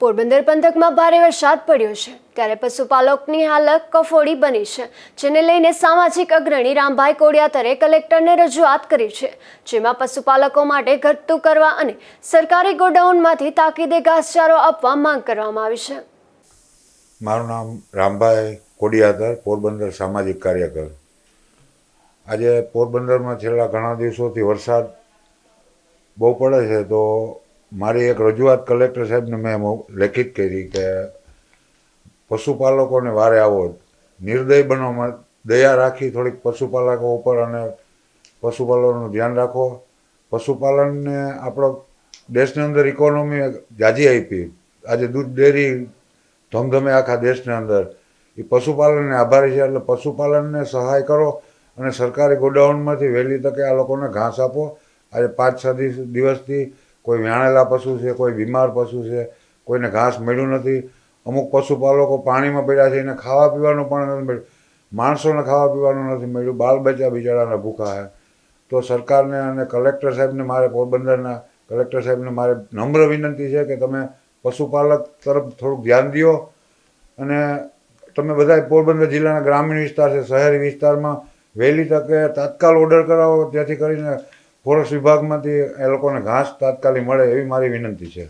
પોરબંદર પંથકમાં ભારે વરસાદ પડ્યો છે ત્યારે પશુપાલકોની હાલત કફોડી બની છે, જેને લઈને સામાજિક અગ્રણી રામભાઈ કોડિયાતરે કલેક્ટરને રજૂઆત કરી છે, જેમાં પશુપાલકો માટે ઘટતું કરવા અને સરકારી ગોડાઉનમાંથી તાકીદે ઘાસચારો આપવા માંગ કરવામાં આવી છે। મારું નામ રામભાઈ કોડિયાતર, પોરબંદર સામાજિક કાર્યકર। આજે પોરબંદરમાં છેલ્લા ઘણા દિવસોથી વરસાદ બહુ પડે છે, તો મારી એક રજૂઆત કલેક્ટર સાહેબને મેં લેખિત કરી કે પશુપાલકોને વારે આવો, નિર્દય બનવામાં દયા રાખી થોડીક પશુપાલકો ઉપર અને પશુપાલકોનું ધ્યાન રાખો। પશુપાલનને આપણો દેશની અંદર ઇકોનોમી જાજી આપી, આજે દૂધ ડેરી ધમધમે આખા દેશની અંદર, એ પશુપાલનને આભારી છે। એટલે પશુપાલનને સહાય કરો અને સરકારી ગોડાઉનમાંથી વહેલી તકે આ લોકોને ઘાસ આપો। આજે 5-6 દિવસથી કોઈ વ્યાણેલા પશુ છે, કોઈ બીમાર પશુ છે, કોઈને ઘાસ મળ્યું નથી। અમુક પશુપાલકો પાણીમાં પડ્યા છે, એને ખાવા પીવાનું પણ નથી મળ્યું, માણસોને ખાવા પીવાનું નથી મળ્યું, બાળ બચ્ચા બિચારાના ભૂખા છે। તો સરકારને અને કલેક્ટર સાહેબને મારે, પોરબંદરના કલેક્ટર સાહેબને મારે નમ્ર વિનંતી છે કે તમે પશુપાલક તરફ થોડુંક ધ્યાન દો અને તમે બધા પોરબંદર જિલ્લાના ગ્રામીણ વિસ્તાર છે, શહેરી વિસ્તારમાં વહેલી તકે તાત્કાલ ઓર્ડર કરાવો, જેથી કરીને ફોરેસ્ટ વિભાગમાંથી એ લોકોને ઘાસ તાત્કાલિક મળે, એવી મારી વિનંતી છે।